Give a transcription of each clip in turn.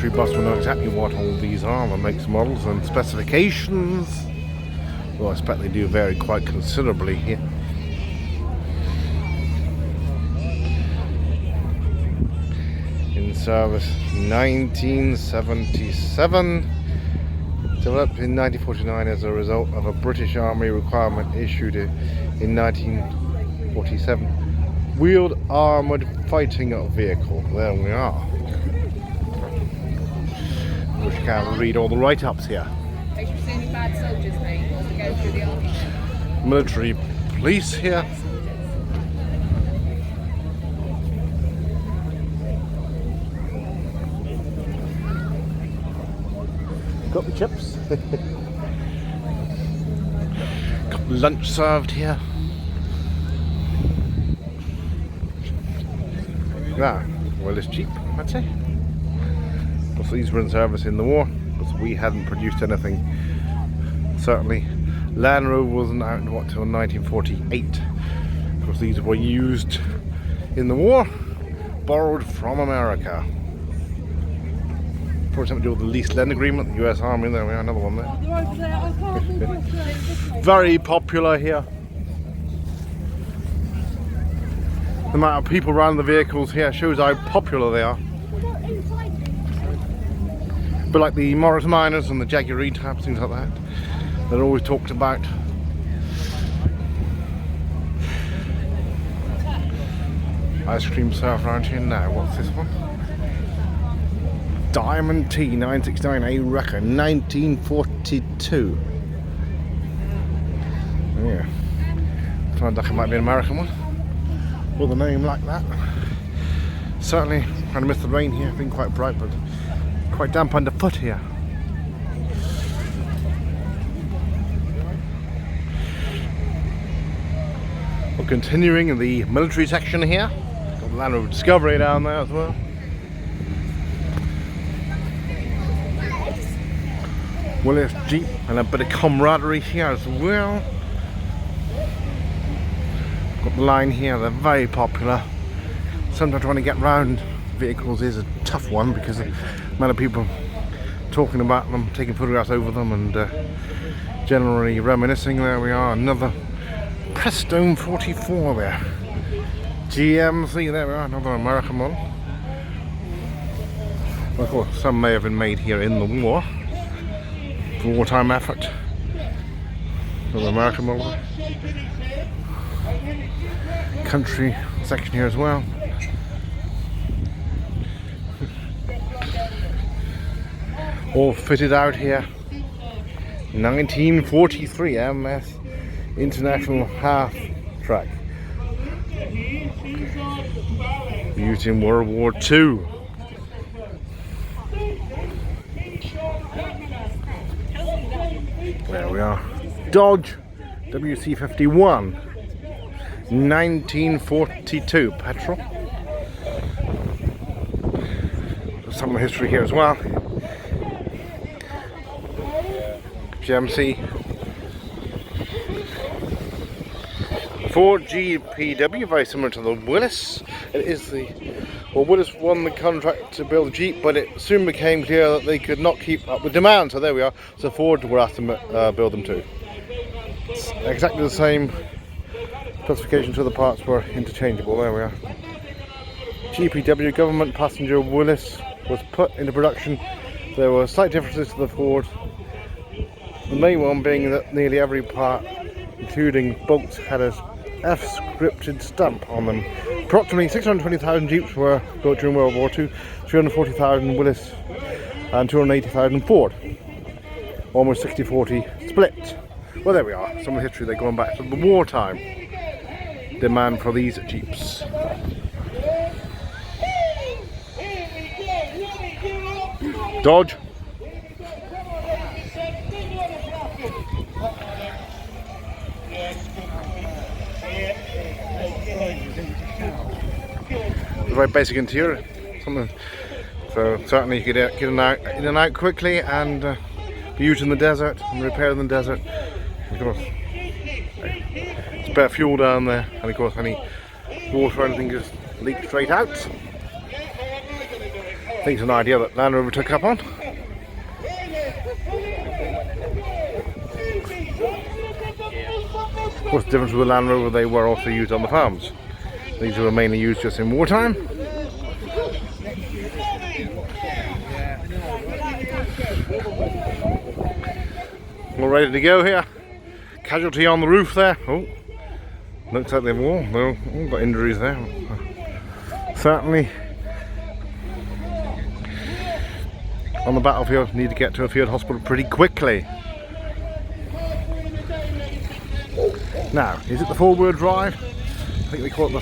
military boss will know exactly what all these are, the makes, models and specifications. Well, I expect they do vary quite considerably here. In service 1977, developed in 1949 as a result of a British Army requirement issued in 1947. Wheeled armoured fighting vehicle. There we are. Wish I can't read all the write-ups here. Military police here. Got the chips. Got lunch served here. Ah, well, it's cheap, I'd say. Because these were in service in the war, because we hadn't produced anything. Certainly, Land Rover wasn't out until 1948. Because these were used in the war, borrowed from America. For something to do with the lease lend agreement, the US Army. There we are, another one there. Very popular here. The amount of people around the vehicles here shows how popular they are. But like the Morris Miners and the Jaguar types, things like that, they're always talked about. Ice cream served around here now. What's this one? Diamond T 969A Wrecker 1942. Yeah. Trying to duck, it might be an American one. With a name like that. Certainly kind of missed the rain here, been quite bright but quite damp underfoot here. Well, continuing in the military section here, got the Land Rover Discovery down there as well. Willis Jeep and a bit of camaraderie here as well. Got the line here, they're very popular. Sometimes trying to get round vehicles is a tough one because the amount of people talking about them, taking photographs over them and generally reminiscing. There we are, another Pt.2 44 there. GMC, there we are, another American model. Of course, some may have been made here in the war. For wartime effort. Another American model. Country section here as well. All fitted out here. 1943 MS International Half Track. Used in World War II. There we are. Dodge WC51 1942 petrol. Some history here as well. GMC Ford GPW, very similar to the Willis. It is Willis won the contract to build a Jeep, but it soon became clear that they could not keep up with demand, so there we are. So Ford were asked to build them too. It's exactly the same specifications, so the parts were interchangeable. There we are. GPW government passenger Willis was put into production. There were slight differences to the Ford. The main one being that nearly every part, including bolts, had a F-scripted stamp on them. Approximately 620,000 Jeeps were built during World War II, 340,000 Willis and 280,000 Ford. Almost 60-40 split. Well, there we are. Some of the history, they're going back to the wartime demand for these Jeeps. Dodge. Very basic interior, something. So certainly you could get in and out quickly and be used in the desert and repaired in the desert. Of course, spare fuel down there, and of course any water or anything just leaks straight out. I think it's an idea that Land Rover took up on. What's the difference with the Land Rover? They were also used on the farms. These were mainly used just in wartime. All ready to go here. Casualty on the roof there. Oh, looks like they've all got injuries there. Certainly on the battlefield, need to get to a field hospital pretty quickly. Now, is it the forward drive? I think they call it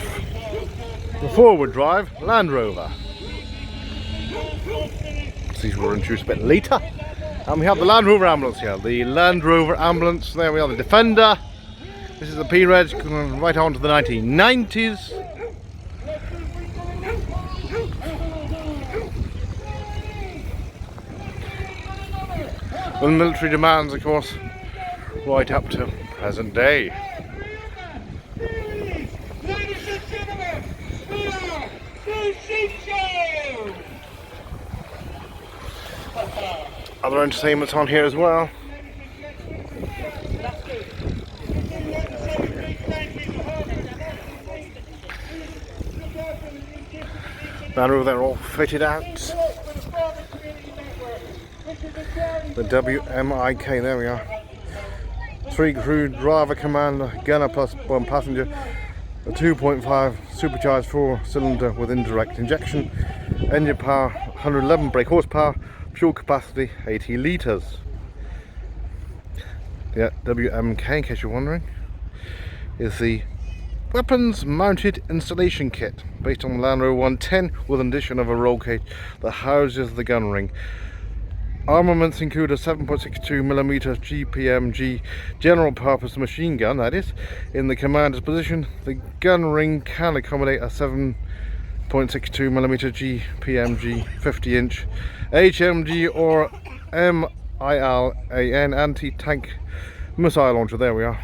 the forward drive Land Rover. These were introduced a bit later. And we have the Land Rover ambulance here. The Land Rover ambulance, there we are, the Defender. This is the P-Reg going right on to the 1990s. Well, military demands, of course, right up to present day. Other entertainments on here as well. Land Rover, they're all fitted out. The WMIK, there we are. 3 crew, driver, commander, gunner plus 1 passenger. A 2.5 supercharged 4-cylinder with indirect injection. Engine power 111 brake horsepower. Fuel capacity 80 litres. The WMK, in case you're wondering, is the weapons mounted installation kit based on the Land Rover 110 with an addition of a roll cage that houses the gun ring. Armaments include a 7.62mm GPMG general purpose machine gun, that is, in the commander's position. The gun ring can accommodate a 7.62mm GPMG 50-inch HMG or MILAN anti-tank missile launcher. There we are.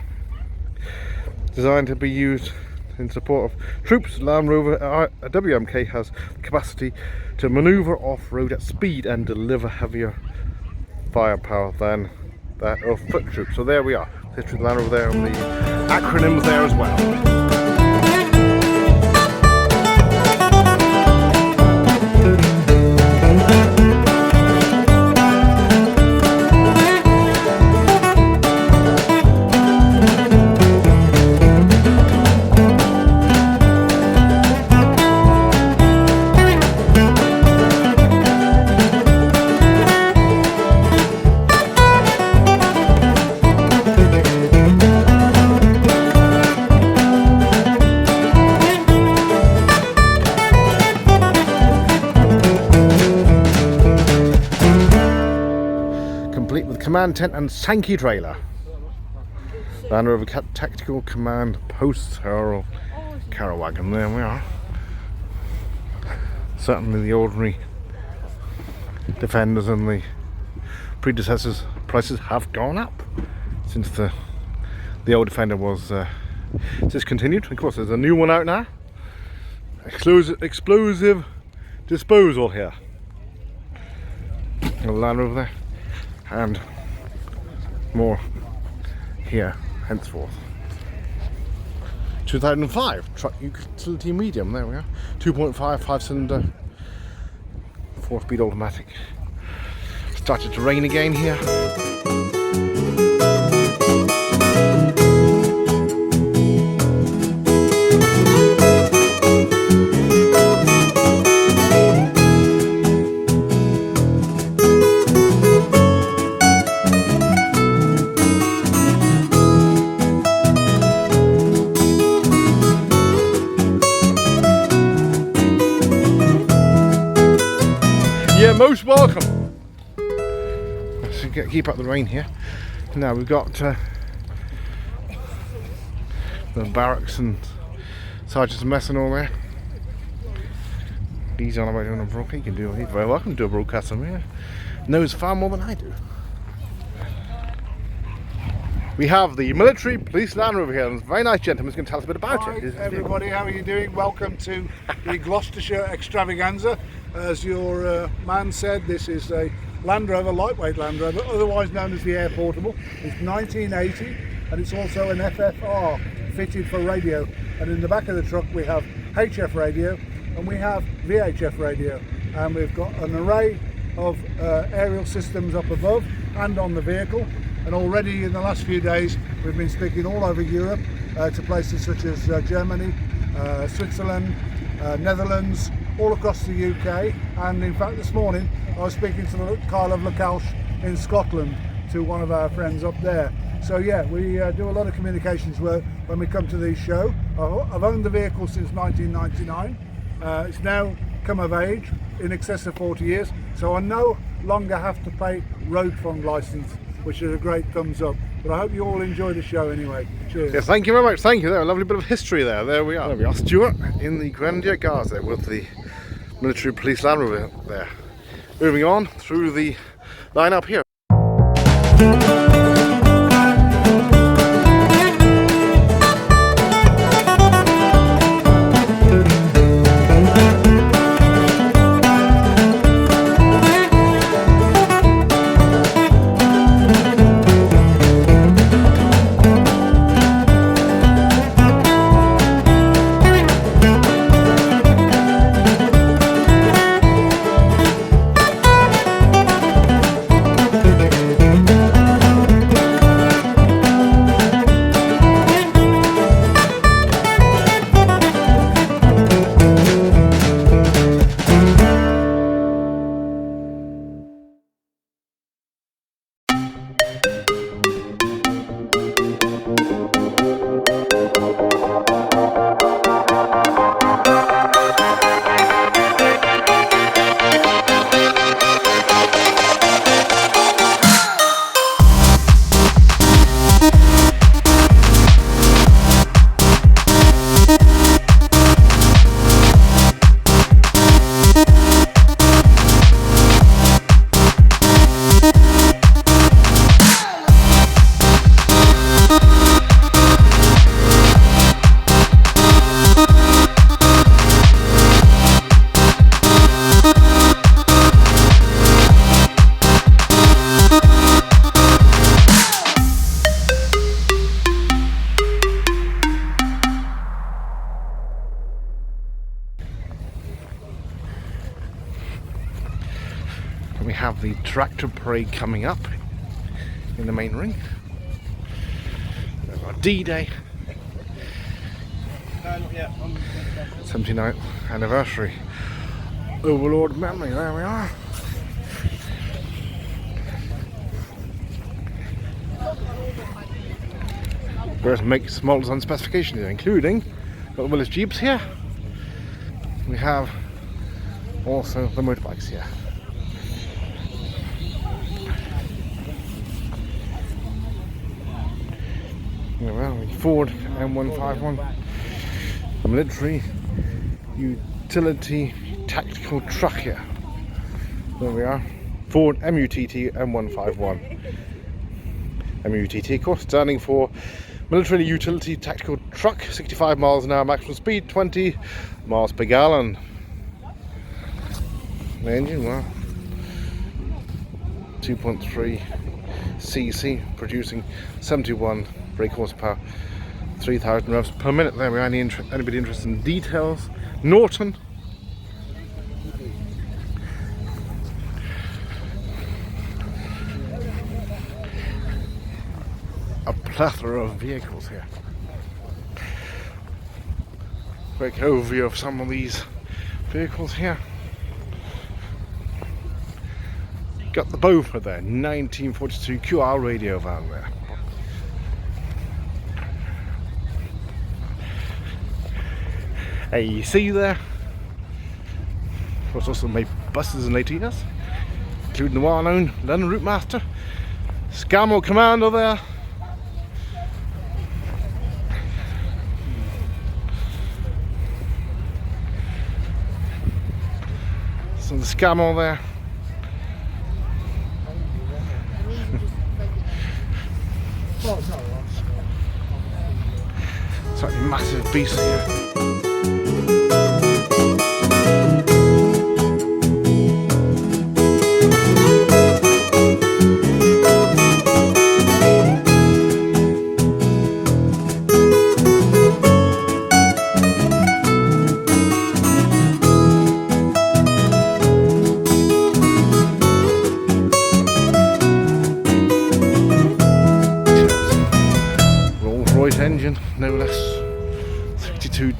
Designed to be used in support of troops, Land Rover WMK has the capacity to manoeuvre off-road at speed and deliver heavier firepower than that of foot troops. So there we are. History of the Land Rover there, and the acronyms there as well. Command tent and Sankey trailer. Land Rover Tactical Command Post Carol wagon. There we are. Certainly the ordinary Defenders and the predecessors' prices have gone up since the old Defender was discontinued. Of course, there's a new one out now. Explosive disposal here. A Land Rover there, and more here henceforth. 2005 truck utility medium, there we are. 2.5 5-cylinder 4-speed automatic. Started to rain again here. Most welcome. Let's keep up the rain here. Now we've got the barracks and sergeant's mess and all there. He's on about doing a broadcast. He's very welcome to do a broadcast from here. Knows far more than I do. We have the military police Land Rover here, and a very nice gentleman who's going to tell us a bit about it. Hi everybody, how are you doing? Welcome to the Gloucestershire Extravaganza. As your man said, this is a Land Rover, lightweight Land Rover, otherwise known as the Air Portable. It's 1980 and it's also an FFR fitted for radio. And in the back of the truck we have HF radio and we have VHF radio. And we've got an array of aerial systems up above and on the vehicle. And already in the last few days we've been speaking all over Europe to places such as Germany, Switzerland, Netherlands, all across the UK, and in fact this morning I was speaking to Carl of Lacalche in Scotland, to one of our friends up there. So yeah, we do a lot of communications work when we come to these shows. I've owned the vehicle since 1999. It's now come of age, in excess of 40 years, so I no longer have to pay road fund licence, which is a great thumbs up. But I hope you all enjoy the show anyway. Cheers. Yes, thank you very much. Thank you. There, a lovely bit of history there. There we are. There we are. Stuart in the Grenadier Guards there with the Military Police Land Rover there. Moving on through the line up here. We have the tractor parade coming up in the main ring. We've got D-Day, 79th anniversary. Overlord memory, there we are. Various makes, models and specifications, including got the Willis Jeeps here. We have also the motorbikes here. Well, Ford M151, military utility tactical truck here. There we are, Ford MUTT M151. MUTT, of course, standing for military utility tactical truck, 65 miles an hour maximum speed, 20 miles per gallon. The engine, well, 2.3 cc, producing 71 brake horsepower, 3,000 revs per minute. There we are. Anybody interested in details? Norton. A plethora of vehicles here. Quick overview of some of these vehicles here. Got the Beaufort there, 1942 QR radio van there. AEC there. Of course, also made buses in later years, including the well-known London Route Master, Scamo Commando there. So the Scamo there. Slightly massive beast here.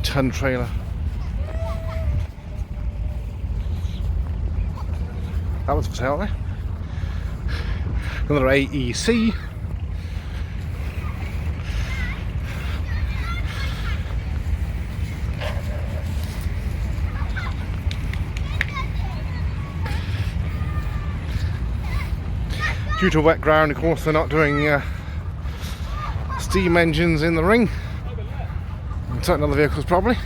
ton trailer. That was for sale there. Another AEC. Due to wet ground, of course, they're not doing steam engines in the ring. And certain other vehicles probably.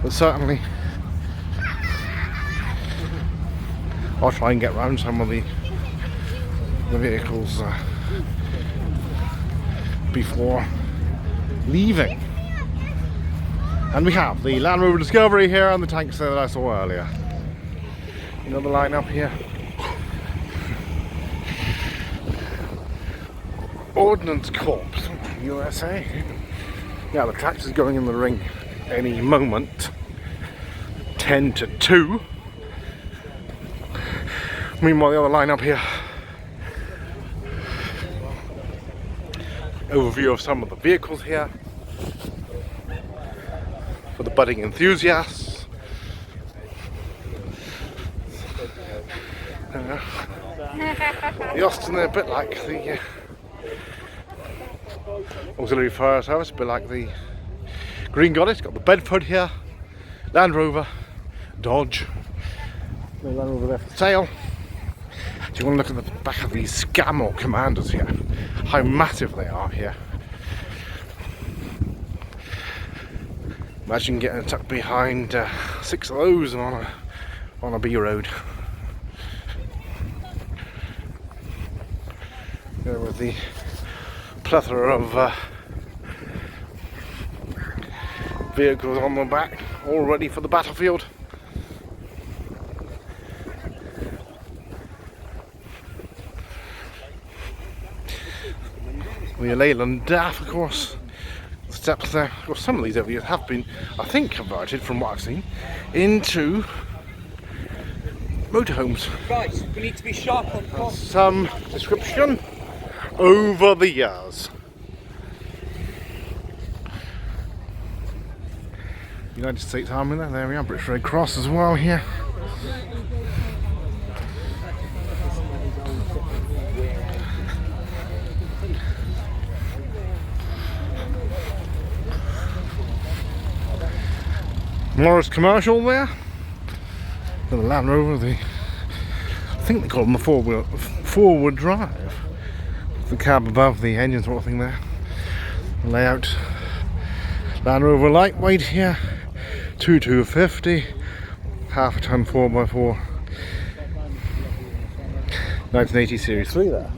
But certainly I'll try and get round some of the vehicles before leaving. And we have the Land Rover Discovery here and the tanks there that I saw earlier. Another line up here. Ordnance Corps, USA. Yeah, the tractor's going in the ring any moment. 10-2. Meanwhile, the other line up here. Overview of some of the vehicles here for the budding enthusiasts. The Austin, they're a bit like the auxiliary fire service, a bit like the Green Goddess. Got the Bedford here, Land Rover, Dodge, the Land Rover there for sale. Do you want to look at the back of these Scamor Commanders here? How massive they are here. Imagine getting tucked behind 6 of those on a B road. There with the plethora of vehicles on the back, all ready for the battlefield. The Leyland DAF, of course, the steps there. Of course, some of these over here have been, I think, converted from what I've seen into motorhomes. Guys, we need to be sharp on cost. Some description over the years. United States Army there we are, British Red Cross as well here. Morris Commercial there. The Land Rover, I think they call them the forward drive. The cab above the engine sort of thing there. The layout. Land Rover lightweight here. 250, half a ton 4x4. 1980 Series 3 there.